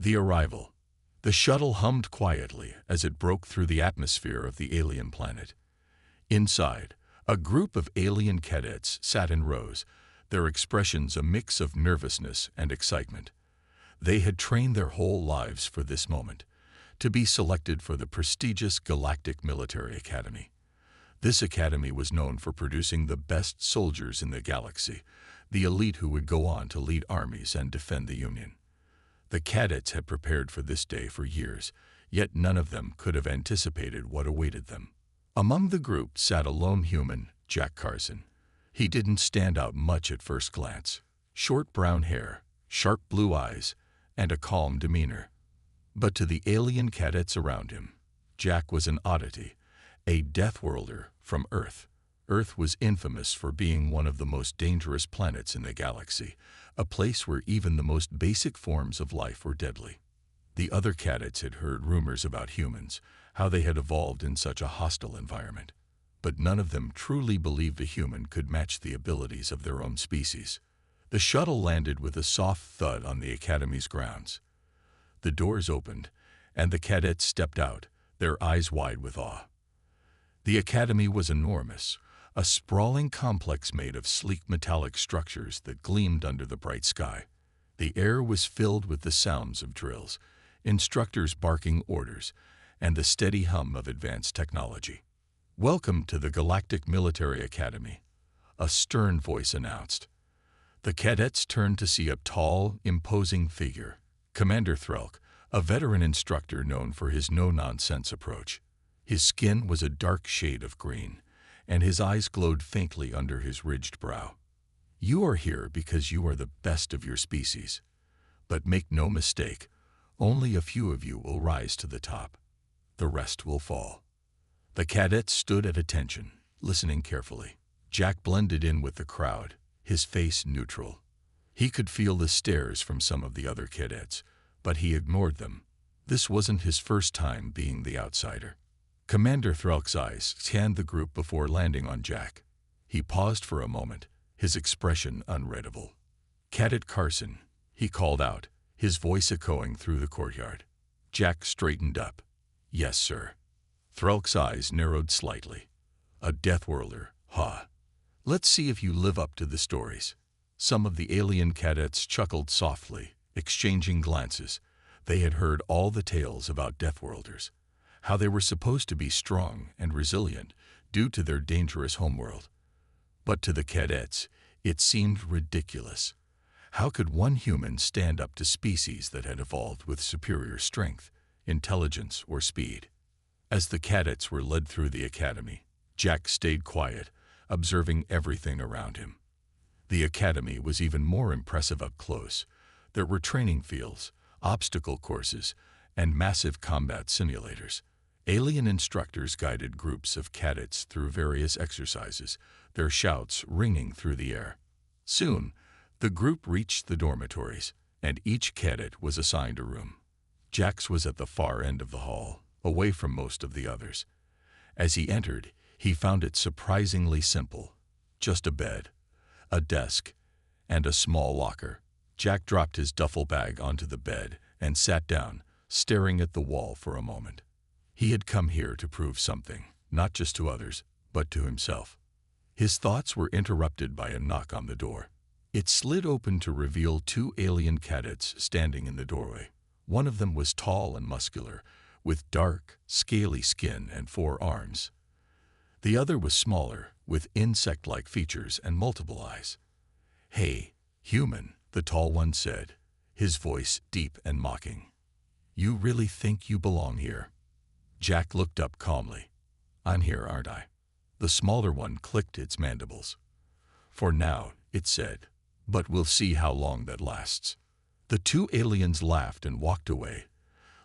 The arrival. The shuttle hummed quietly as it broke through the atmosphere of the alien planet. Inside, a group of alien cadets sat in rows, their expressions a mix of nervousness and excitement. They had trained their whole lives for this moment, to be selected for the prestigious Galactic Military Academy. This academy was known for producing the best soldiers in the galaxy, the elite who would go on to lead armies and defend the Union. The cadets had prepared for this day for years, yet none of them could have anticipated what awaited them. Among the group sat a lone human, Jack Carson. He didn't stand out much at first glance. Short brown hair, sharp blue eyes, and a calm demeanor. But to the alien cadets around him, Jack was an oddity, a Deathworlder from Earth. Earth was infamous for being one of the most dangerous planets in the galaxy, a place where even the most basic forms of life were deadly. The other cadets had heard rumors about humans, how they had evolved in such a hostile environment. But none of them truly believed a human could match the abilities of their own species. The shuttle landed with a soft thud on the academy's grounds. The doors opened, and the cadets stepped out, their eyes wide with awe. The academy was enormous, a sprawling complex made of sleek metallic structures that gleamed under the bright sky. The air was filled with the sounds of drills, instructors barking orders, and the steady hum of advanced technology. "Welcome to the Galactic Military Academy," a stern voice announced. The cadets turned to see a tall, imposing figure, Commander Threlk, a veteran instructor known for his no-nonsense approach. His skin was a dark shade of green, and his eyes glowed faintly under his ridged brow. "You are here because you are the best of your species. But make no mistake, only a few of you will rise to the top. The rest will fall." The cadets stood at attention, listening carefully. Jack blended in with the crowd, his face neutral. He could feel the stares from some of the other cadets, but he ignored them. This wasn't his first time being the outsider. Commander Threlk's eyes scanned the group before landing on Jack. He paused for a moment, his expression unreadable. "Cadet Carson," he called out, his voice echoing through the courtyard. Jack straightened up. "Yes, sir." Threlk's eyes narrowed slightly. "A Deathworlder, huh? Let's see if you live up to the stories." Some of the alien cadets chuckled softly, exchanging glances. They had heard all the tales about Deathworlders, how they were supposed to be strong and resilient due to their dangerous homeworld. But to the cadets, it seemed ridiculous. How could one human stand up to species that had evolved with superior strength, intelligence, or speed? As the cadets were led through the academy, Jack stayed quiet, observing everything around him. The academy was even more impressive up close. There were training fields, obstacle courses, and massive combat simulators. Alien instructors guided groups of cadets through various exercises, their shouts ringing through the air. Soon, the group reached the dormitories, and each cadet was assigned a room. Jack's was at the far end of the hall, away from most of the others. As he entered, he found it surprisingly simple. Just a bed, a desk, and a small locker. Jack dropped his duffel bag onto the bed and sat down, staring at the wall for a moment. He had come here to prove something, not just to others, but to himself. His thoughts were interrupted by a knock on the door. It slid open to reveal two alien cadets standing in the doorway. One of them was tall and muscular, with dark, scaly skin and 4 arms. The other was smaller, with insect-like features and multiple eyes. "Hey, human," the tall one said, his voice deep and mocking. "You really think you belong here?" Jack looked up calmly. "I'm here, aren't I?" The smaller one clicked its mandibles. "For now," it said, "but we'll see how long that lasts." The two aliens laughed and walked away,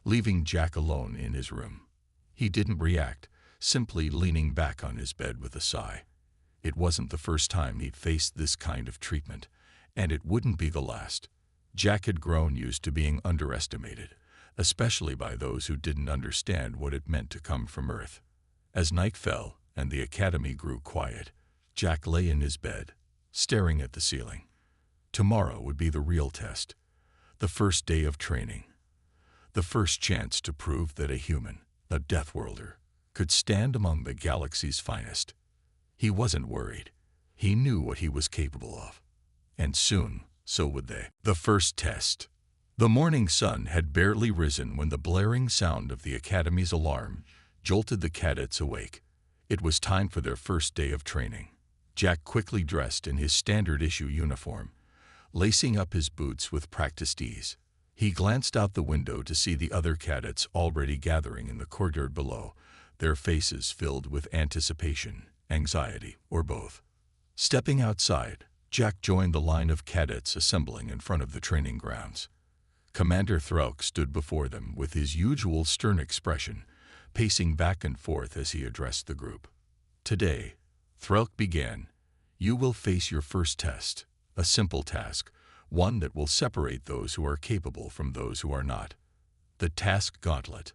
leaving Jack alone in his room. He didn't react, simply leaning back on his bed with a sigh. It wasn't the first time he'd faced this kind of treatment, and it wouldn't be the last. Jack had grown used to being underestimated, especially by those who didn't understand what it meant to come from Earth. As night fell and the academy grew quiet, Jack lay in his bed, staring at the ceiling. Tomorrow would be the real test, the first day of training. The first chance to prove that a human, a Deathworlder, could stand among the galaxy's finest. He wasn't worried. He knew what he was capable of. And soon, so would they. The first test. The morning sun had barely risen when the blaring sound of the Academy's alarm jolted the cadets awake. It was time for their first day of training. Jack quickly dressed in his standard-issue uniform, lacing up his boots with practiced ease. He glanced out the window to see the other cadets already gathering in the courtyard below, their faces filled with anticipation, anxiety, or both. Stepping outside, Jack joined the line of cadets assembling in front of the training grounds. Commander Threlk stood before them with his usual stern expression, pacing back and forth as he addressed the group. Today, Threlk began, you will face your first test, a simple task, one that will separate those who are capable from those who are not. The Task Gauntlet.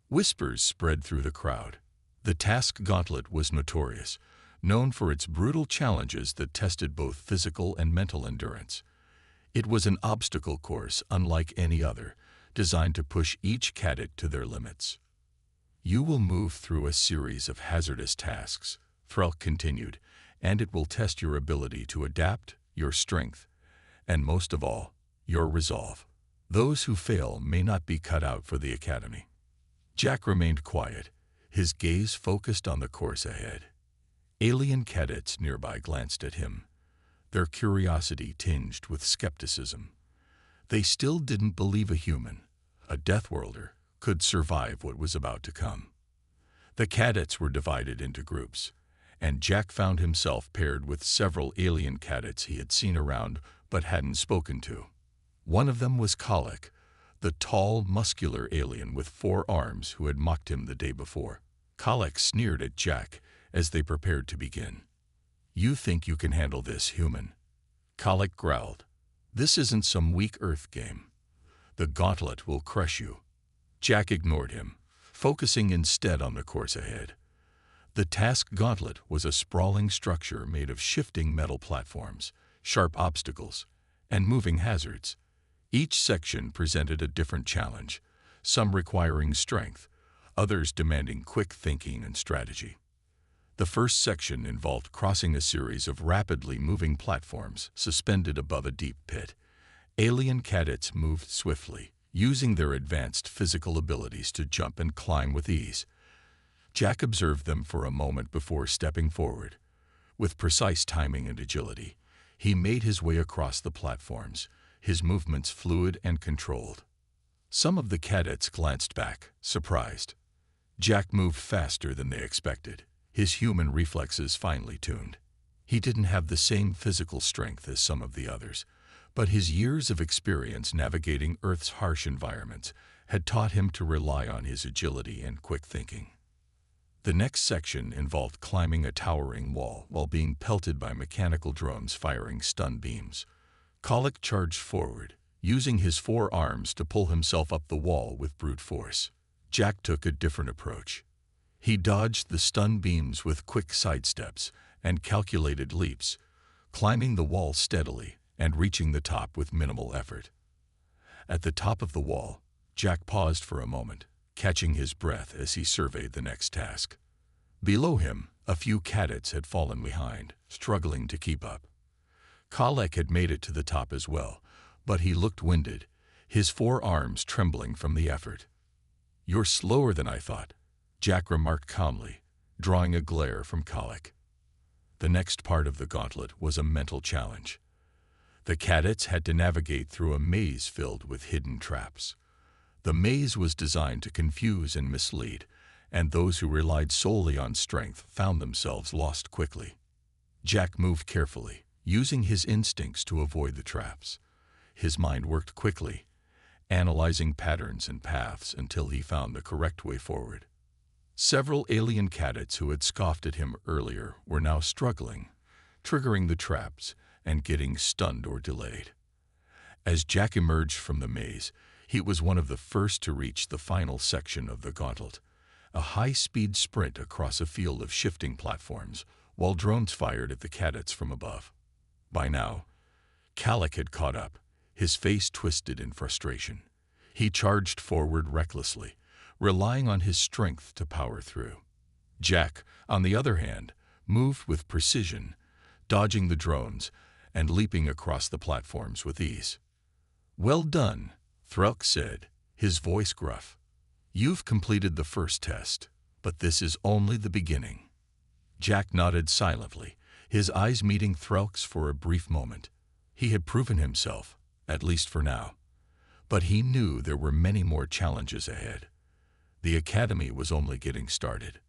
Whispers spread through the crowd. The Task Gauntlet was notorious, known for its brutal challenges that tested both physical and mental endurance. It was an obstacle course unlike any other, designed to push each cadet to their limits. You will move through a series of hazardous tasks, Threlk continued, and it will test your ability to adapt, your strength, and most of all, your resolve. Those who fail may not be cut out for the Academy. Jack remained quiet, his gaze focused on the course ahead. Alien cadets nearby glanced at him, their curiosity tinged with skepticism. They still didn't believe a human, a Deathworlder, could survive what was about to come. The cadets were divided into groups, and Jack found himself paired with several alien cadets he had seen around but hadn't spoken to. One of them was Kalik, the tall, muscular alien with 4 arms who had mocked him the day before. Kalik sneered at Jack as they prepared to begin. You think you can handle this, human? Kalik growled. This isn't some weak Earth game. The gauntlet will crush you. Jack ignored him, focusing instead on the course ahead. The Task Gauntlet was a sprawling structure made of shifting metal platforms, sharp obstacles, and moving hazards. Each section presented a different challenge, some requiring strength, others demanding quick thinking and strategy. The first section involved crossing a series of rapidly moving platforms suspended above a deep pit. Alien cadets moved swiftly, using their advanced physical abilities to jump and climb with ease. Jack observed them for a moment before stepping forward. With precise timing and agility, he made his way across the platforms, his movements fluid and controlled. Some of the cadets glanced back, surprised. Jack moved faster than they expected, his human reflexes finely tuned. He didn't have the same physical strength as some of the others, but his years of experience navigating Earth's harsh environments had taught him to rely on his agility and quick thinking. The next section involved climbing a towering wall while being pelted by mechanical drones firing stun beams. Kalik charged forward, using his 4 arms to pull himself up the wall with brute force. Jack took a different approach. He dodged the stun beams with quick sidesteps and calculated leaps, climbing the wall steadily and reaching the top with minimal effort. At the top of the wall, Jack paused for a moment, catching his breath as he surveyed the next task. Below him, a few cadets had fallen behind, struggling to keep up. Kalik had made it to the top as well, but he looked winded, his 4 arms trembling from the effort. You're slower than I thought, Jack remarked calmly, drawing a glare from Kalik. The next part of the gauntlet was a mental challenge. The cadets had to navigate through a maze filled with hidden traps. The maze was designed to confuse and mislead, and those who relied solely on strength found themselves lost quickly. Jack moved carefully, using his instincts to avoid the traps. His mind worked quickly, analyzing patterns and paths until he found the correct way forward. Several alien cadets who had scoffed at him earlier were now struggling, triggering the traps and getting stunned or delayed. As Jack emerged from the maze, he was one of the first to reach the final section of the gauntlet, a high-speed sprint across a field of shifting platforms, while drones fired at the cadets from above. By now, Kalik had caught up, his face twisted in frustration. He charged forward recklessly, relying on his strength to power through. Jack, on the other hand, moved with precision, dodging the drones and leaping across the platforms with ease. "Well done," Threlk said, his voice gruff. "You've completed the first test, but this is only the beginning." Jack nodded silently, his eyes meeting Threlk's for a brief moment. He had proven himself, at least for now. But he knew there were many more challenges ahead. The academy was only getting started.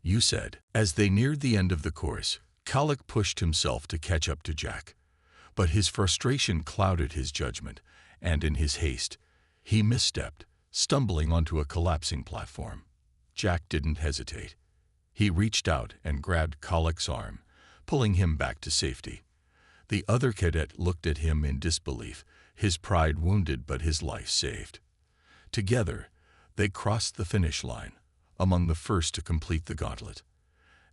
"You said." As they neared the end of the course, Kalik pushed himself to catch up to Jack. But his frustration clouded his judgment, and in his haste, he misstepped, stumbling onto a collapsing platform. Jack didn't hesitate. He reached out and grabbed Kalik's arm, pulling him back to safety. The other cadet looked at him in disbelief, his pride wounded but his life saved. Together, they crossed the finish line, among the first to complete the gauntlet.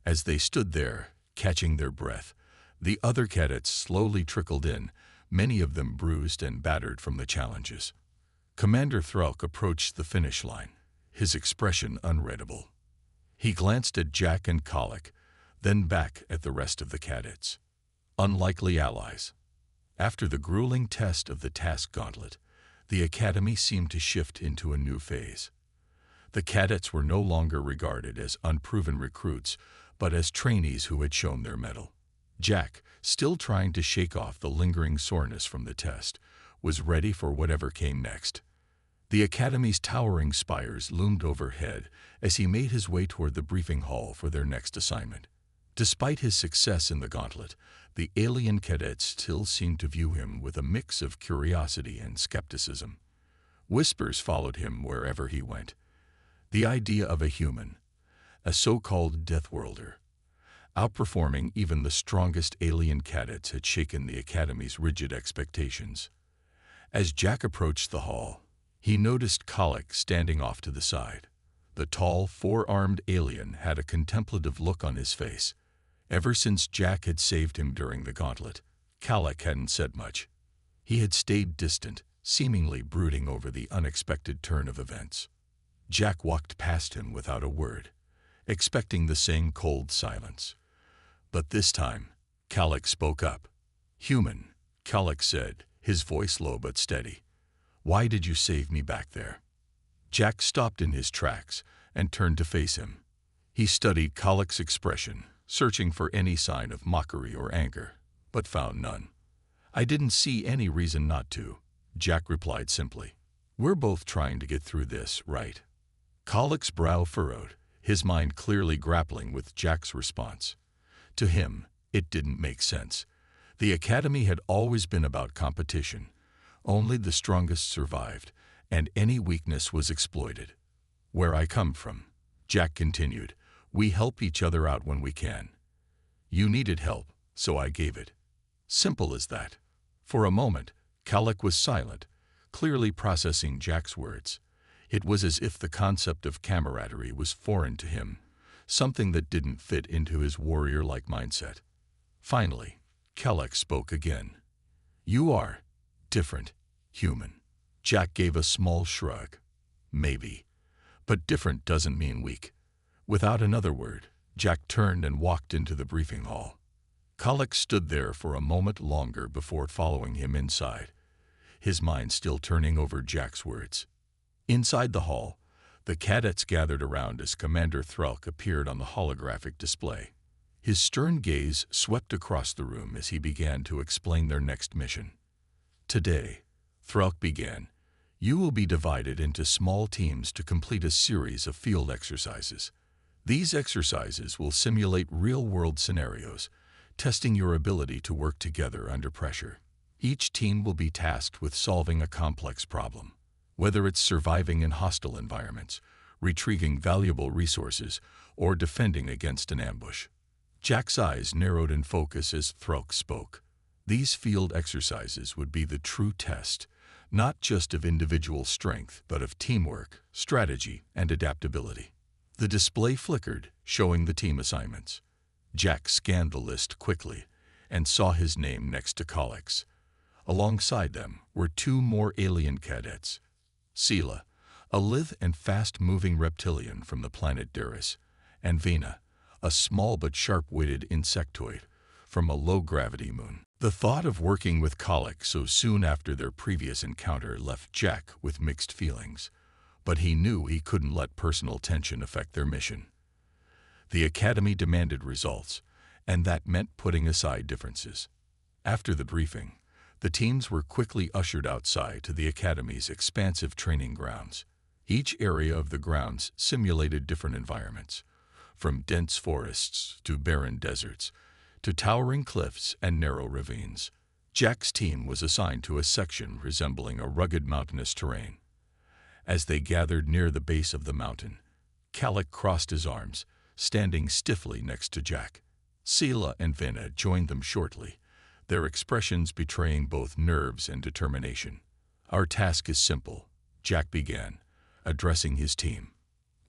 As they stood there, catching their breath, the other cadets slowly trickled in, many of them bruised and battered from the challenges. Commander Threlk approached the finish line, his expression unreadable. He glanced at Jack and Kalik, then back at the rest of the cadets. Unlikely allies. After the grueling test of the task gauntlet, the academy seemed to shift into a new phase. The cadets were no longer regarded as unproven recruits, but as trainees who had shown their mettle. Jack, still trying to shake off the lingering soreness from the test, was ready for whatever came next. The academy's towering spires loomed overhead as he made his way toward the briefing hall for their next assignment. Despite his success in the gauntlet, the alien cadets still seemed to view him with a mix of curiosity and skepticism. Whispers followed him wherever he went. The idea of a human, a so-called Deathworlder, outperforming even the strongest alien cadets had shaken the academy's rigid expectations. As Jack approached the hall, he noticed Kalik standing off to the side. The tall, four-armed alien had a contemplative look on his face. Ever since Jack had saved him during the gauntlet, Kalik hadn't said much. He had stayed distant, seemingly brooding over the unexpected turn of events. Jack walked past him without a word, expecting the same cold silence. But this time, Kalik spoke up. "Human," Kalik said, his voice low but steady. "Why did you save me back there?" Jack stopped in his tracks and turned to face him. He studied Kalik's expression, searching for any sign of mockery or anger, but found none. "I didn't see any reason not to," Jack replied simply. "We're both trying to get through this, right?" Kalik's brow furrowed, his mind clearly grappling with Jack's response. To him, it didn't make sense. The academy had always been about competition. Only the strongest survived, and any weakness was exploited. "Where I come from," Jack continued, "we help each other out when we can. You needed help, so I gave it. Simple as that." For a moment, Kalik was silent, clearly processing Jack's words. It was as if the concept of camaraderie was foreign to him, something that didn't fit into his warrior-like mindset. Finally, Kalik spoke again. "You are different, human." Jack gave a small shrug. "Maybe. But different doesn't mean weak." Without another word, Jack turned and walked into the briefing hall. Kalik stood there for a moment longer before following him inside, his mind still turning over Jack's words. Inside the hall, the cadets gathered around as Commander Threlk appeared on the holographic display. His stern gaze swept across the room as he began to explain their next mission. "Today," Threlk began, "you will be divided into small teams to complete a series of field exercises. These exercises will simulate real-world scenarios, testing your ability to work together under pressure. Each team will be tasked with solving a complex problem, whether it's surviving in hostile environments, retrieving valuable resources, or defending against an ambush." Jack's eyes narrowed in focus as Threlk spoke. These field exercises would be the true test, not just of individual strength, but of teamwork, strategy, and adaptability. The display flickered, showing the team assignments. Jack scanned the list quickly and saw his name next to Kalik's. Alongside them were two more alien cadets. Sela, a lithe and fast-moving reptilian from the planet Deris, and Vena, a small but sharp-witted insectoid from a low-gravity moon. The thought of working with Colic so soon after their previous encounter left Jack with mixed feelings, but he knew he couldn't let personal tension affect their mission. The Academy demanded results, and that meant putting aside differences. After the briefing, the teams were quickly ushered outside to the Academy's expansive training grounds. Each area of the grounds simulated different environments, from dense forests to barren deserts, to towering cliffs and narrow ravines. Jack's team was assigned to a section resembling a rugged mountainous terrain. As they gathered near the base of the mountain, Calic crossed his arms, standing stiffly next to Jack. Sela and Vena joined them shortly, their expressions betraying both nerves and determination. "Our task is simple," Jack began, addressing his team.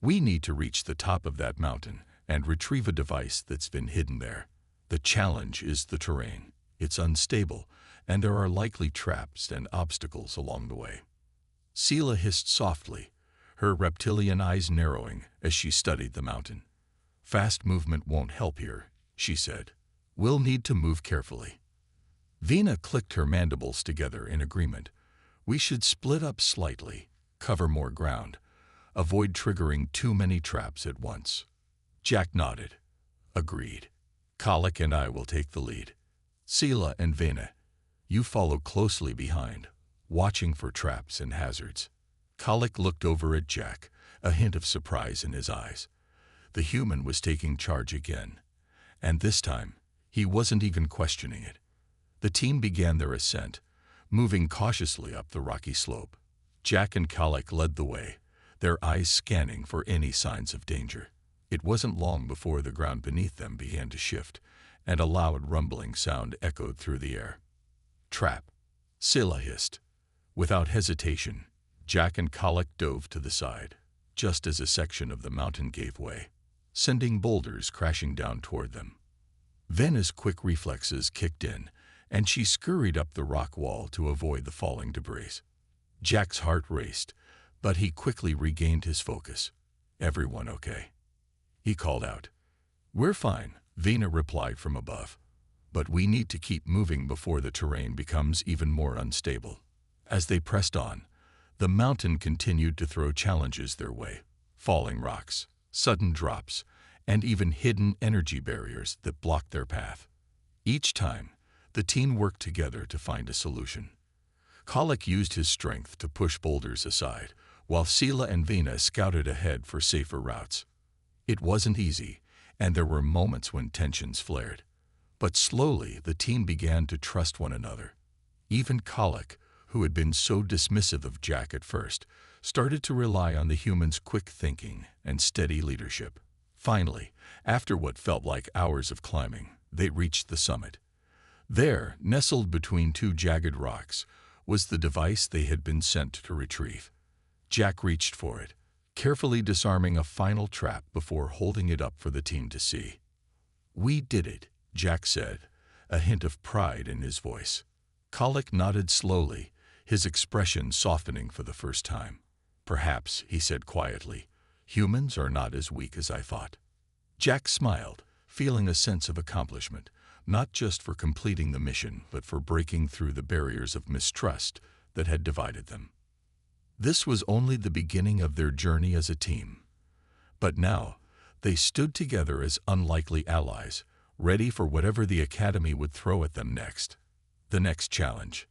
"We need to reach the top of that mountain and retrieve a device that's been hidden there. The challenge is the terrain. It's unstable, and there are likely traps and obstacles along the way." Sela hissed softly, her reptilian eyes narrowing as she studied the mountain. "Fast movement won't help here," she said. "We'll need to move carefully." Vena clicked her mandibles together in agreement. "We should split up slightly, cover more ground, avoid triggering too many traps at once." Jack nodded. "Agreed. Colic and I will take the lead. Sela and Vena, you follow closely behind, watching for traps and hazards." Colic looked over at Jack, a hint of surprise in his eyes. The human was taking charge again, and this time he wasn't even questioning it. The team began their ascent, moving cautiously up the rocky slope. Jack and Colic led the way, their eyes scanning for any signs of danger. It wasn't long before the ground beneath them began to shift, and a loud rumbling sound echoed through the air. "Trap," Sela hissed. Without hesitation, Jack and Colic dove to the side, just as a section of the mountain gave way, sending boulders crashing down toward them. Vena's quick reflexes kicked in, and she scurried up the rock wall to avoid the falling debris. Jack's heart raced, but he quickly regained his focus. "Everyone okay?" he called out. "We're fine," Vena replied from above. "But we need to keep moving before the terrain becomes even more unstable." As they pressed on, the mountain continued to throw challenges their way: falling rocks, sudden drops, and even hidden energy barriers that blocked their path. Each time, the team worked together to find a solution. Colic used his strength to push boulders aside, while Sela and Vena scouted ahead for safer routes. It wasn't easy, and there were moments when tensions flared. But slowly, the team began to trust one another. Even Colic, who had been so dismissive of Jack at first, started to rely on the human's quick thinking and steady leadership. Finally, after what felt like hours of climbing, they reached the summit. There, nestled between two jagged rocks, was the device they had been sent to retrieve. Jack reached for it, carefully disarming a final trap before holding it up for the team to see. "We did it," Jack said, a hint of pride in his voice. Colic nodded slowly, his expression softening for the first time. "Perhaps," he said quietly, "humans are not as weak as I thought." Jack smiled, feeling a sense of accomplishment, not just for completing the mission, but for breaking through the barriers of mistrust that had divided them. This was only the beginning of their journey as a team. But now, they stood together as unlikely allies, ready for whatever the Academy would throw at them next. The next challenge.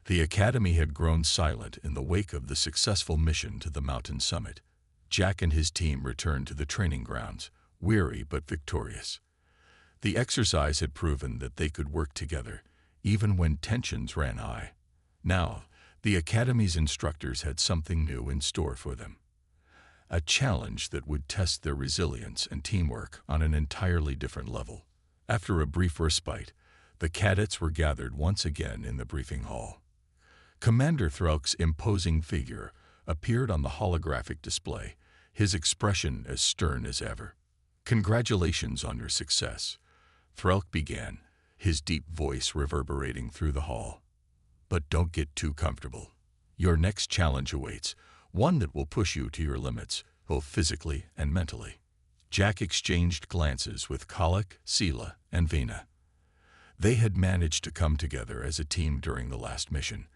The Academy had grown silent in the wake of the successful mission to the mountain summit. Jack and his team returned to the training grounds, weary but victorious. The exercise had proven that they could work together, even when tensions ran high. Now, the Academy's instructors had something new in store for them. A challenge that would test their resilience and teamwork on an entirely different level. After a brief respite, the cadets were gathered once again in the briefing hall. Commander Threlk's imposing figure appeared on the holographic display, his expression as stern as ever. "Congratulations on your success," Threlk began, his deep voice reverberating through the hall. "But don't get too comfortable. Your next challenge awaits, one that will push you to your limits, both physically and mentally. Jack exchanged glances with Colic, Sela, and Vena. They had managed to come together as a team during the last mission,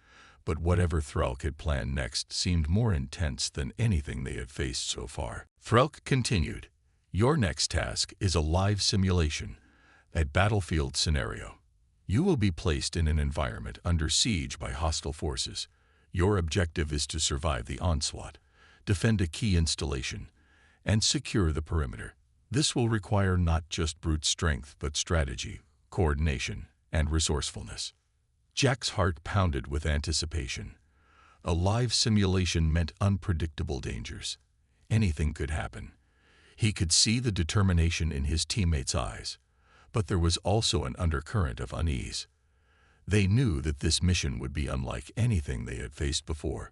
but whatever Threlk had planned next seemed more intense than anything they had faced so far. Threlk continued, "Your next task is a live simulation, a battlefield scenario. You will be placed in an environment under siege by hostile forces. Your objective is to survive the onslaught, defend a key installation, and secure the perimeter. This will require not just brute strength but strategy, coordination, and resourcefulness." Jack's heart pounded with anticipation. A live simulation meant unpredictable dangers. Anything could happen. He could see the determination in his teammates' eyes, but there was also an undercurrent of unease. They knew that this mission would be unlike anything they had faced before.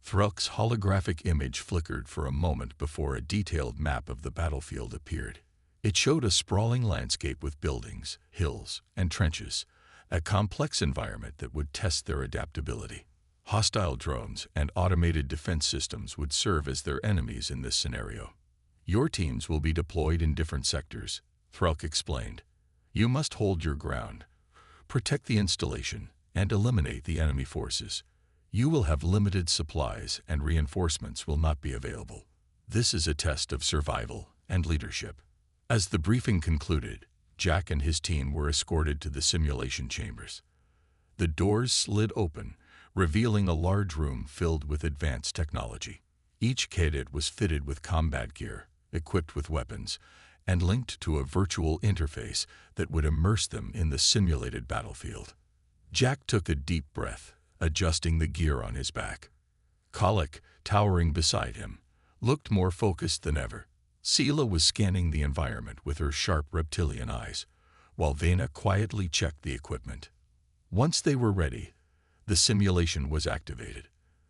Threlk's holographic image flickered for a moment before a detailed map of the battlefield appeared. It showed a sprawling landscape with buildings, hills, and trenches, a complex environment that would test their adaptability. Hostile drones and automated defense systems would serve as their enemies in this scenario. Your teams will be deployed in different sectors, Threlk explained. You must hold your ground, protect the installation, and eliminate the enemy forces. You will have limited supplies and reinforcements will not be available. This is a test of survival and leadership. As the briefing concluded, Jack and his team were escorted to the simulation chambers. The doors slid open, revealing a large room filled with advanced technology. Each cadet was fitted with combat gear, equipped with weapons, and linked to a virtual interface that would immerse them in the simulated battlefield. Jack took a deep breath, adjusting the gear on his back. Colic, towering beside him, looked more focused than ever. Sela was scanning the environment with her sharp reptilian eyes, while Vena quietly checked the equipment. Once they were ready, the simulation was activated.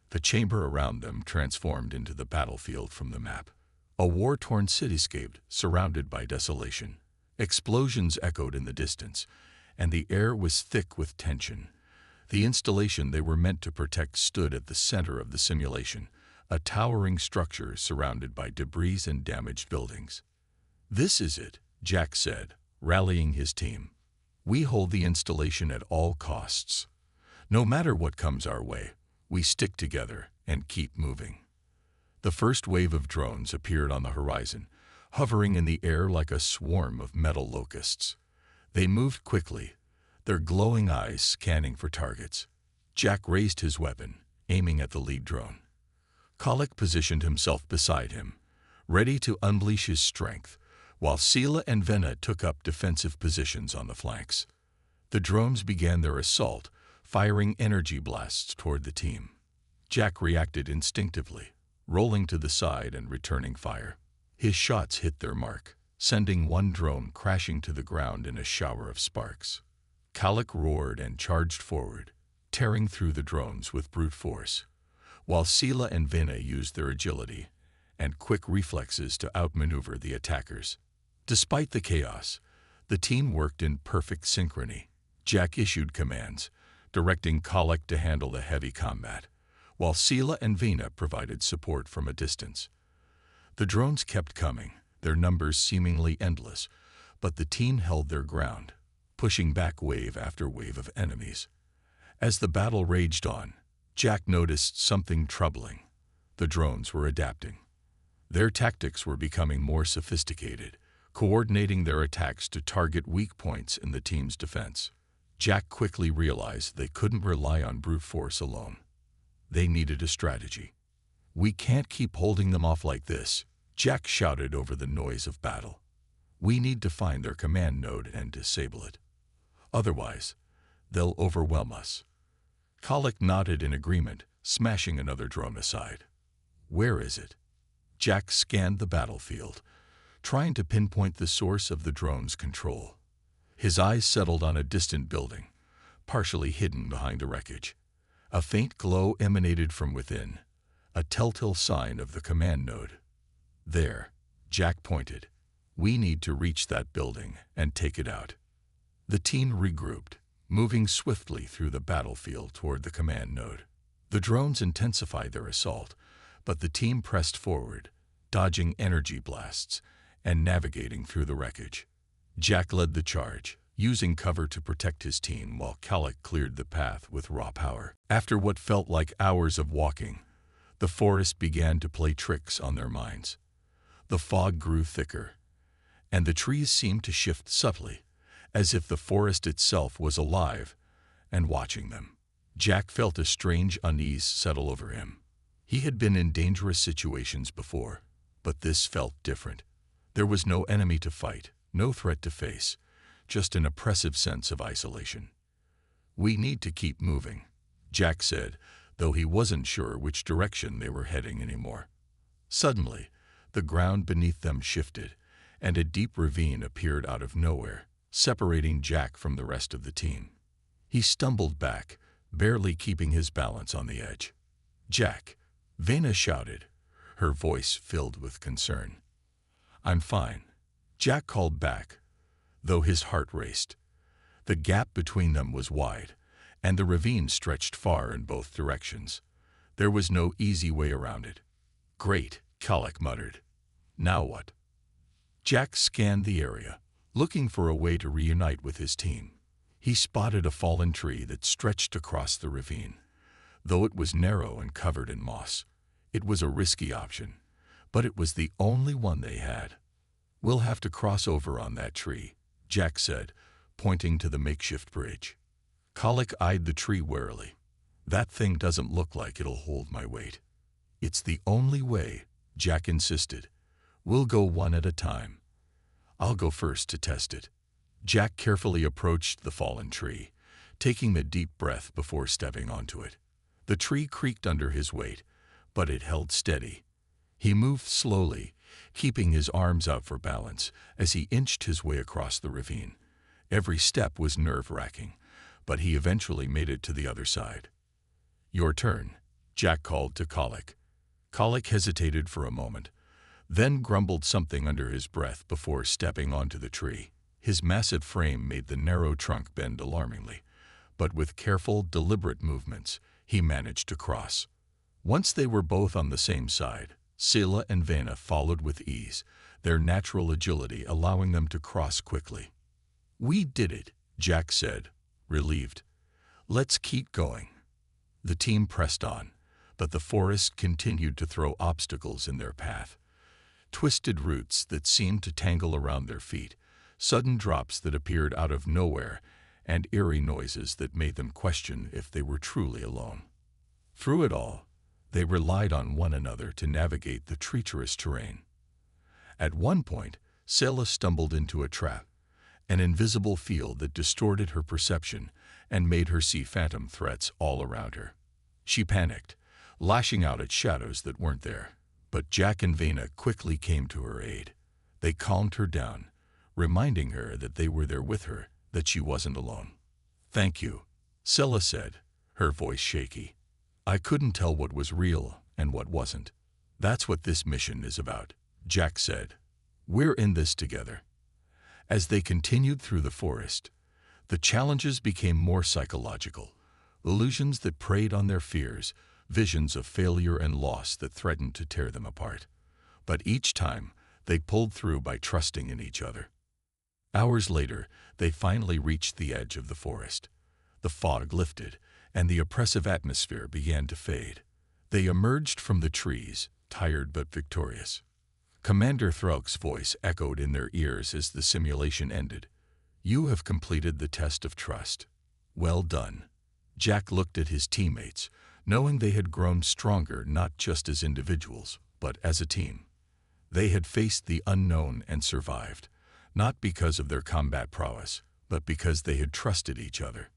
The chamber around them transformed into the battlefield from the map. A war-torn cityscape surrounded by desolation. Explosions echoed in the distance, and the air was thick with tension. The installation they were meant to protect stood at the center of the simulation, a towering structure surrounded by debris and damaged buildings. "This is it," Jack said, rallying his team. "We hold the installation at all costs. No matter what comes our way, we stick together and keep moving." The first wave of drones appeared on the horizon, hovering in the air like a swarm of metal locusts. They moved quickly, their glowing eyes scanning for targets. Jack raised his weapon, aiming at the lead drone. Colic positioned himself beside him, ready to unleash his strength, while Sela and Vena took up defensive positions on the flanks. The drones began their assault, firing energy blasts toward the team. Jack reacted instinctively, rolling to the side and returning fire. His shots hit their mark, sending one drone crashing to the ground in a shower of sparks. Colic roared and charged forward, tearing through the drones with brute force, while Sela and Vena used their agility and quick reflexes to outmaneuver the attackers. Despite the chaos, the team worked in perfect synchrony. Jack issued commands, directing Colic to handle the heavy combat, while Sela and Vena provided support from a distance. The drones kept coming, their numbers seemingly endless, but the team held their ground, pushing back wave after wave of enemies. As the battle raged on, Jack noticed something troubling. The drones were adapting. Their tactics were becoming more sophisticated, coordinating their attacks to target weak points in the team's defense. Jack quickly realized they couldn't rely on brute force alone. They needed a strategy. "We can't keep holding them off like this," Jack shouted over the noise of battle. "We need to find their command node and disable it. Otherwise, they'll overwhelm us." Colic nodded in agreement, smashing another drone aside. "Where is it?" Jack scanned the battlefield, trying to pinpoint the source of the drone's control. His eyes settled on a distant building, partially hidden behind the wreckage. A faint glow emanated from within, a telltale sign of the command node. "There," Jack pointed. "We need to reach that building and take it out." The team regrouped, moving swiftly through the battlefield toward the command node. The drones intensified their assault, but the team pressed forward, dodging energy blasts and navigating through the wreckage. Jack led the charge, using cover to protect his team while Calic cleared the path with raw power. After what felt like hours of walking, the forest began to play tricks on their minds. The fog grew thicker, and the trees seemed to shift subtly, as if the forest itself was alive and watching them. Jack felt a strange unease settle over him. He had been in dangerous situations before, but this felt different. There was no enemy to fight, no threat to face, just an oppressive sense of isolation. "We need to keep moving," Jack said, though he wasn't sure which direction they were heading anymore. Suddenly, the ground beneath them shifted, and a deep ravine appeared out of nowhere, separating Jack from the rest of the team. He stumbled back, barely keeping his balance on the edge. "Jack," Vena shouted, her voice filled with concern. "I'm fine," Jack called back, though his heart raced. The gap between them was wide, and the ravine stretched far in both directions. There was no easy way around it. "Great," Calic muttered. "Now what?" Jack scanned the area, looking for a way to reunite with his team. He spotted a fallen tree that stretched across the ravine. Though it was narrow and covered in moss, it was a risky option, but it was the only one they had. "We'll have to cross over on that tree," Jack said, pointing to the makeshift bridge. Calic eyed the tree warily. "That thing doesn't look like it'll hold my weight." "It's the only way," Jack insisted. "We'll go one at a time. I'll go first to test it." Jack carefully approached the fallen tree, taking a deep breath before stepping onto it. The tree creaked under his weight, but it held steady. He moved slowly, keeping his arms out for balance as he inched his way across the ravine. Every step was nerve-wracking, but he eventually made it to the other side. "Your turn," Jack called to Calic. Calic hesitated for a moment, then grumbled something under his breath before stepping onto the tree. His massive frame made the narrow trunk bend alarmingly, but with careful, deliberate movements, he managed to cross. Once they were both on the same side, Scylla and Vena followed with ease, their natural agility allowing them to cross quickly. "We did it," Jack said, relieved. "Let's keep going." The team pressed on, but the forest continued to throw obstacles in their path. Twisted roots that seemed to tangle around their feet, sudden drops that appeared out of nowhere, and eerie noises that made them question if they were truly alone. Through it all, they relied on one another to navigate the treacherous terrain. At one point, Scylla stumbled into a trap, an invisible field that distorted her perception and made her see phantom threats all around her. She panicked, lashing out at shadows that weren't there, but Jack and Vena quickly came to her aid. They calmed her down, reminding her that they were there with her, that she wasn't alone. "Thank you," Scylla said, her voice shaky. "I couldn't tell what was real and what wasn't." "That's what this mission is about," Jack said. "We're in this together." As they continued through the forest, the challenges became more psychological, illusions that preyed on their fears, visions of failure and loss that threatened to tear them apart. But each time, they pulled through by trusting in each other. Hours later, they finally reached the edge of the forest. The fog lifted, and the oppressive atmosphere began to fade. They emerged from the trees, tired but victorious. Commander Throke's voice echoed in their ears as the simulation ended. "You have completed the test of trust. Well done." Jack looked at his teammates, knowing they had grown stronger not just as individuals, but as a team. They had faced the unknown and survived, not because of their combat prowess, but because they had trusted each other.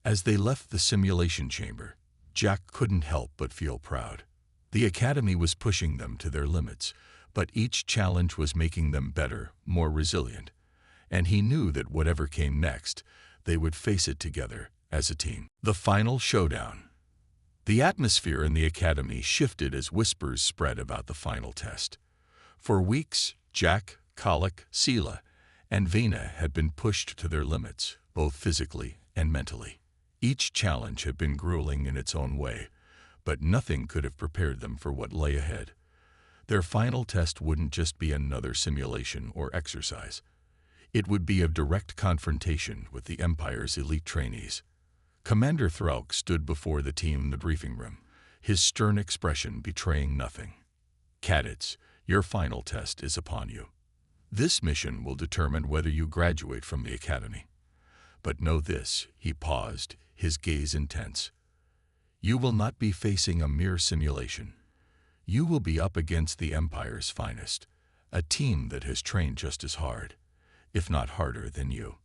As they left the simulation chamber, Jack couldn't help but feel proud. The Academy was pushing them to their limits, but each challenge was making them better, more resilient. And he knew that whatever came next, they would face it together as a team. The final showdown. The atmosphere in the Academy shifted as whispers spread about the final test. For weeks, Jack, Calic, Scylla, and Vena had been pushed to their limits, both physically and mentally. Each challenge had been grueling in its own way, but nothing could have prepared them for what lay ahead. Their final test wouldn't just be another simulation or exercise. It would be a direct confrontation with the Empire's elite trainees. Commander Thrauk stood before the team in the briefing room, his stern expression betraying nothing. "Cadets, your final test is upon you. This mission will determine whether you graduate from the Academy. But know this," he paused, his gaze intense. "You will not be facing a mere simulation. You will be up against the Empire's finest, a team that has trained just as hard, if not harder than you.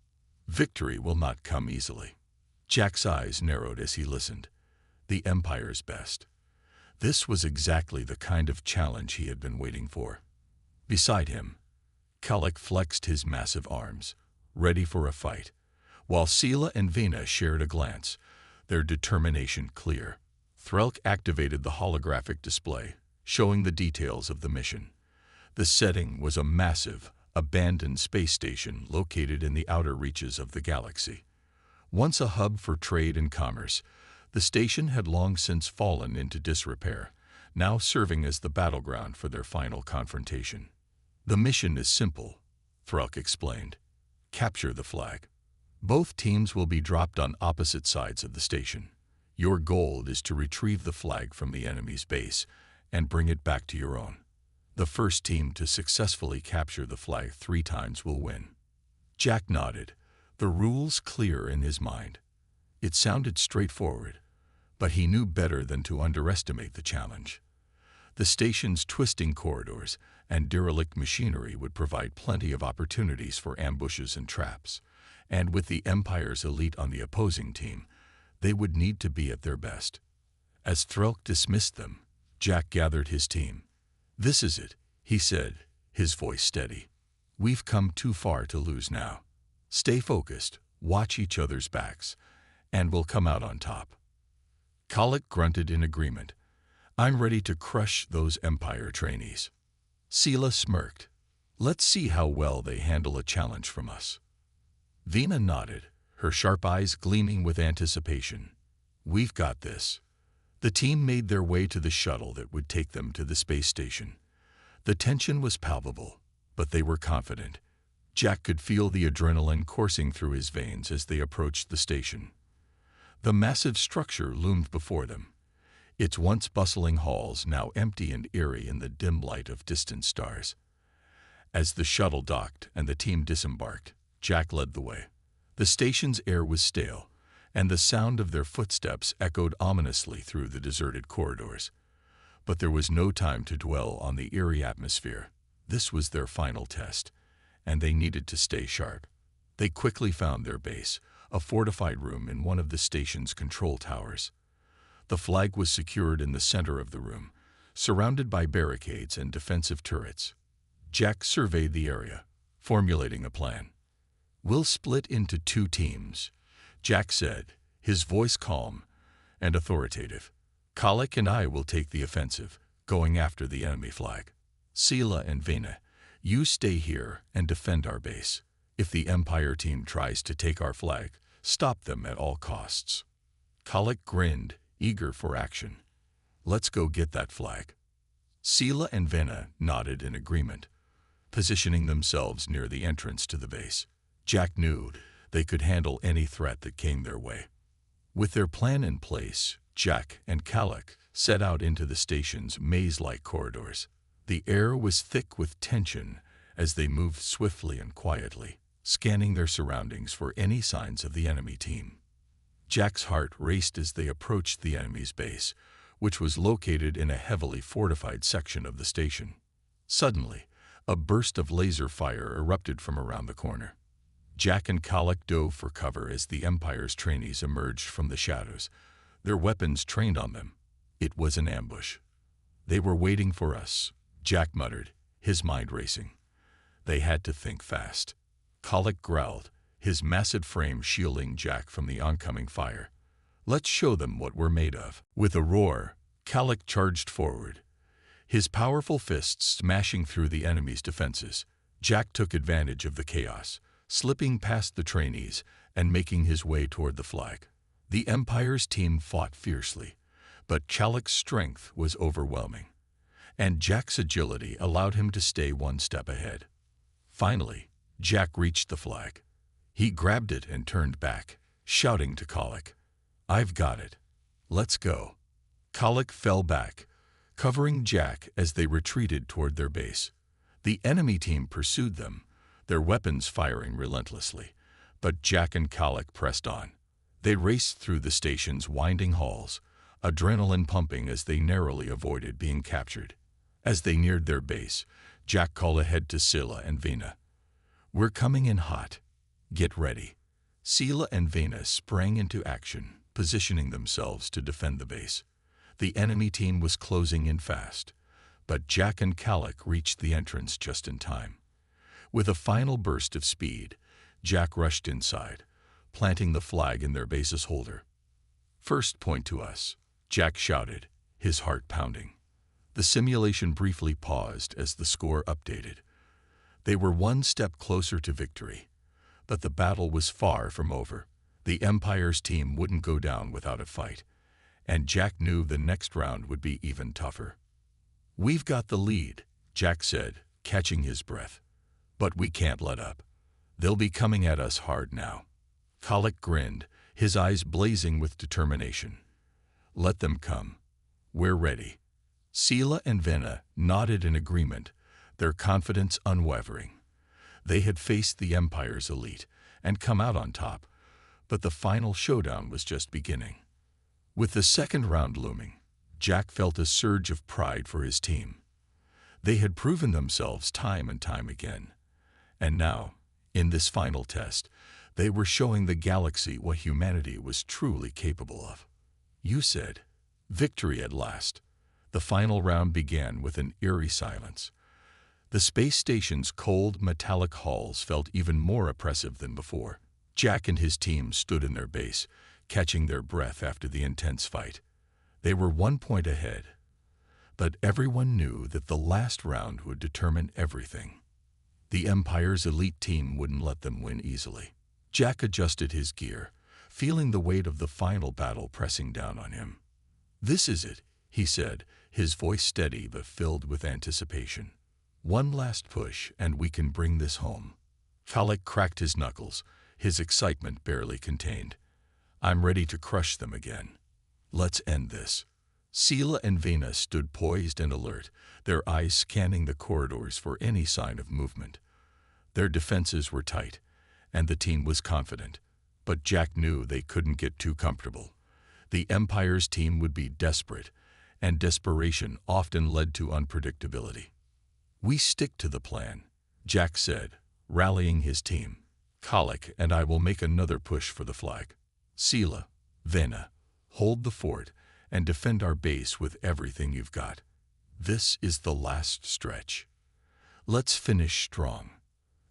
Victory will not come easily." Jack's eyes narrowed as he listened. The Empire's best. This was exactly the kind of challenge he had been waiting for. Beside him, Kallik flexed his massive arms, ready for a fight, while Sela and Vena shared a glance, their determination clear. Threlk activated the holographic display, showing the details of the mission. The setting was a massive, abandoned space station located in the outer reaches of the galaxy. Once a hub for trade and commerce, the station had long since fallen into disrepair, now serving as the battleground for their final confrontation. "The mission is simple," Threlk explained. "Capture the flag. Both teams will be dropped on opposite sides of the station. Your goal is to retrieve the flag from the enemy's base and bring it back to your own. The first team to successfully capture the flag 3 times will win." Jack nodded, the rules clear in his mind. It sounded straightforward, but he knew better than to underestimate the challenge. The station's twisting corridors and derelict machinery would provide plenty of opportunities for ambushes and traps, and with the Empire's elite on the opposing team, they would need to be at their best. As Threlk dismissed them, Jack gathered his team. "This is it," he said, his voice steady. "We've come too far to lose now. Stay focused, watch each other's backs, and we'll come out on top." Kallik grunted in agreement. "I'm ready to crush those Empire trainees." Sela smirked. "Let's see how well they handle a challenge from us." Vena nodded, her sharp eyes gleaming with anticipation. "We've got this." The team made their way to the shuttle that would take them to the space station. The tension was palpable, but they were confident. Jack could feel the adrenaline coursing through his veins as they approached the station. The massive structure loomed before them, its once bustling halls now empty and eerie in the dim light of distant stars. As the shuttle docked and the team disembarked, Jack led the way. The station's air was stale, and the sound of their footsteps echoed ominously through the deserted corridors. But there was no time to dwell on the eerie atmosphere. This was their final test, and they needed to stay sharp. They quickly found their base, a fortified room in one of the station's control towers. The flag was secured in the center of the room, surrounded by barricades and defensive turrets. Jack surveyed the area, formulating a plan. "We'll split into 2 teams," Jack said, his voice calm and authoritative. "Kallik and I will take the offensive, going after the enemy flag. Sela and Vena, you stay here and defend our base. If the Empire team tries to take our flag, stop them at all costs." Kallik grinned, eager for action. "Let's go get that flag." Sela and Vena nodded in agreement, positioning themselves near the entrance to the base. Jack knew they could handle any threat that came their way. With their plan in place, Jack and Kallik set out into the station's maze-like corridors. The air was thick with tension as they moved swiftly and quietly, scanning their surroundings for any signs of the enemy team. Jack's heart raced as they approached the enemy's base, which was located in a heavily fortified section of the station. Suddenly, a burst of laser fire erupted from around the corner. Jack and Kallik dove for cover as the Empire's trainees emerged from the shadows, their weapons trained on them. It was an ambush. "They were waiting for us," Jack muttered, his mind racing. They had to think fast. Kallik growled, his massive frame shielding Jack from the oncoming fire. "Let's show them what we're made of." With a roar, Kallik charged forward, his powerful fists smashing through the enemy's defenses. Jack took advantage of the chaos, slipping past the trainees and making his way toward the flag. The Empire's team fought fiercely, But Kallec's strength was overwhelming, and Jack's agility allowed him to stay one step ahead. Finally, Jack reached the flag. He grabbed it and turned back, shouting to Kalec, "I've got it. Let's go." Kalec fell back, covering Jack as they retreated toward their base. The enemy team pursued them, their weapons firing relentlessly, but Jack and Kalec pressed on. They raced through the station's winding halls, adrenaline pumping as they narrowly avoided being captured. As they neared their base, Jack called ahead to Scylla and Vena. "We're coming in hot. Get ready." Scylla and Vena sprang into action, positioning themselves to defend the base. The enemy team was closing in fast, but Jack and Kalec reached the entrance just in time. With a final burst of speed, Jack rushed inside, planting the flag in their base's holder. "First point to us," Jack shouted, his heart pounding. The simulation briefly paused as the score updated. They were one step closer to victory, but the battle was far from over. The Empire's team wouldn't go down without a fight, and Jack knew the next round would be even tougher. "We've got the lead," Jack said, catching his breath. "But we can't let up. They'll be coming at us hard now." Kalec grinned, his eyes blazing with determination. "Let them come. We're ready." Scylla and Vena nodded in agreement, their confidence unwavering. They had faced the Empire's elite and come out on top, but the final showdown was just beginning. With the second round looming, Jack felt a surge of pride for his team. They had proven themselves time and time again, and now, in this final test, they were showing the galaxy what humanity was truly capable of. "You said, victory at last." The final round began with an eerie silence. The space station's cold, metallic halls felt even more oppressive than before. Jack and his team stood in their base, catching their breath after the intense fight. They were 1 point ahead, but everyone knew that the last round would determine everything. The Empire's elite team wouldn't let them win easily. Jack adjusted his gear, feeling the weight of the final battle pressing down on him. "This is it," he said, his voice steady but filled with anticipation. "One last push, and we can bring this home." Kalec cracked his knuckles, his excitement barely contained. "I'm ready to crush them again. Let's end this." Scylla and Vena stood poised and alert, their eyes scanning the corridors for any sign of movement. Their defenses were tight, and the team was confident, but Jack knew they couldn't get too comfortable. The Empire's team would be desperate, and desperation often led to unpredictability. "We stick to the plan," Jack said, rallying his team. "Kalec and I will make another push for the flag. Scylla, Vena, hold the fort and defend our base with everything you've got. This is the last stretch. Let's finish strong."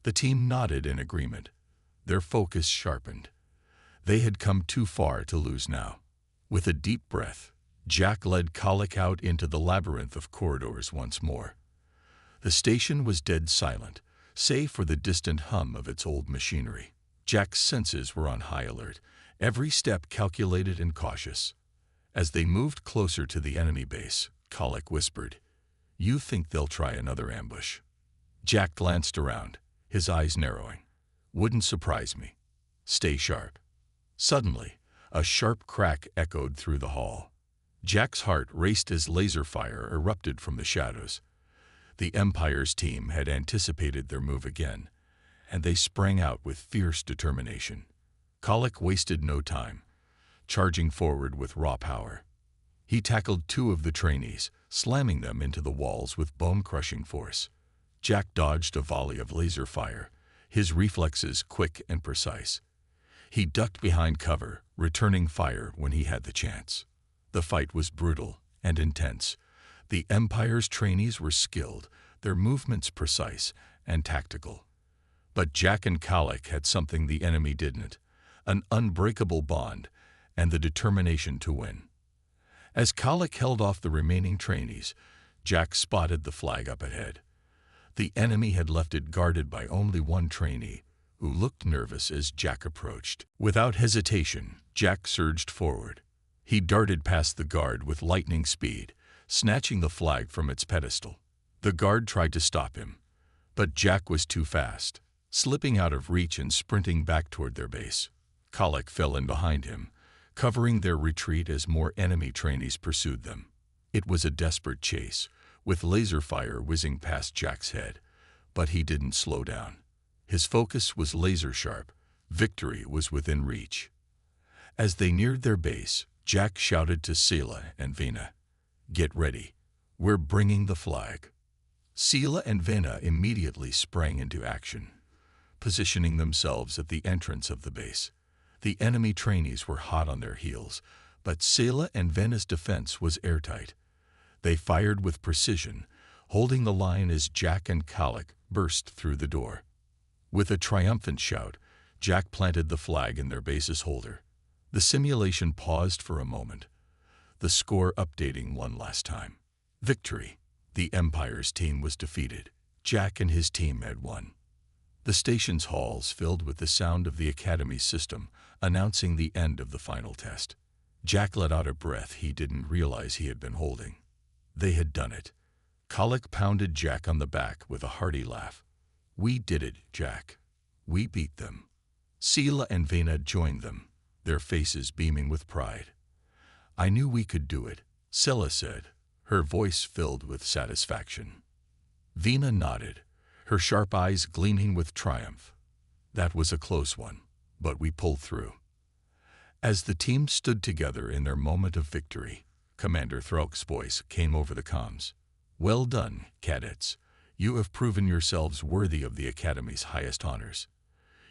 The team nodded in agreement, their focus sharpened. They had come too far to lose now. With a deep breath, Jack led Kalec out into the labyrinth of corridors once more. The station was dead silent, save for the distant hum of its old machinery. Jack's senses were on high alert, every step calculated and cautious. As they moved closer to the enemy base, Kalec whispered, "You think they'll try another ambush?" Jack glanced around, his eyes narrowing. "Wouldn't surprise me. Stay sharp." Suddenly, a sharp crack echoed through the hall. Jack's heart raced as laser fire erupted from the shadows. The Empire's team had anticipated their move again, and they sprang out with fierce determination. Kalec wasted no time, charging forward with raw power. He tackled 2 of the trainees, slamming them into the walls with bone-crushing force. Jack dodged a volley of laser fire, his reflexes quick and precise. He ducked behind cover, returning fire when he had the chance. The fight was brutal and intense. The Empire's trainees were skilled, their movements precise and tactical. But Jack and Kalec had something the enemy didn't, an unbreakable bond and the determination to win. As Kalec held off the remaining trainees, Jack spotted the flag up ahead. The enemy had left it guarded by only 1 trainee, who looked nervous as Jack approached. Without hesitation, Jack surged forward. He darted past the guard with lightning speed, snatching the flag from its pedestal. The guard tried to stop him, but Jack was too fast, slipping out of reach and sprinting back toward their base. Colic fell in behind him, covering their retreat as more enemy trainees pursued them. It was a desperate chase, with laser fire whizzing past Jack's head, but he didn't slow down. His focus was laser sharp. Victory was within reach. As they neared their base, Jack shouted to Sela and Vena, "Get ready. We're bringing the flag." Sela and Vena immediately sprang into action, positioning themselves at the entrance of the base. The enemy trainees were hot on their heels, but Sela and Vena's defense was airtight. They fired with precision, holding the line as Jack and Colic burst through the door. With a triumphant shout, Jack planted the flag in their base's holder. The simulation paused for a moment, the score updating one last time. Victory. The Empire's team was defeated. Jack and his team had won. The station's halls filled with the sound of the Academy's system, announcing the end of the final test. Jack let out a breath he didn't realize he had been holding. They had done it. Colic pounded Jack on the back with a hearty laugh. "We did it, Jack. We beat them." Sela and Vena joined them, their faces beaming with pride. "I knew we could do it," Sela said, her voice filled with satisfaction. Vena nodded, her sharp eyes gleaming with triumph. "That was a close one, but we pulled through." As the team stood together in their moment of victory, Commander Throke's voice came over the comms. "Well done, cadets. You have proven yourselves worthy of the Academy's highest honors.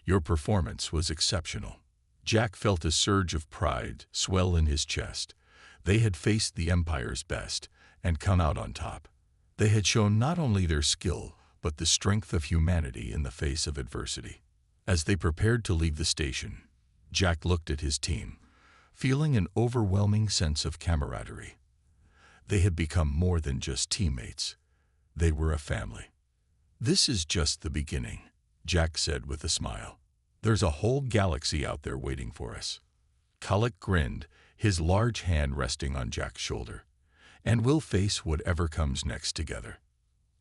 Your performance was exceptional." Jack felt a surge of pride swell in his chest. They had faced the Empire's best and come out on top. They had shown not only their skill, but the strength of humanity in the face of adversity. As they prepared to leave the station, Jack looked at his team, feeling an overwhelming sense of camaraderie. They had become more than just teammates. They were a family. "This is just the beginning," Jack said with a smile. "There's a whole galaxy out there waiting for us." Colic grinned, his large hand resting on Jack's shoulder. "And we'll face whatever comes next together."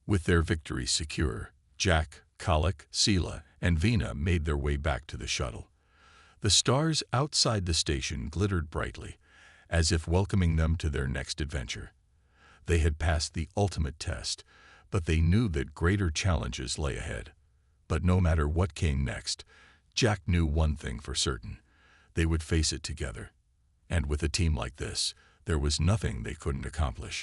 With their victory secure, Jack, Colic, Sela, and Vena made their way back to the shuttle. The stars outside the station glittered brightly, as if welcoming them to their next adventure. They had passed the ultimate test, but they knew that greater challenges lay ahead. But no matter what came next, Jack knew one thing for certain: they would face it together. And with a team like this, there was nothing they couldn't accomplish.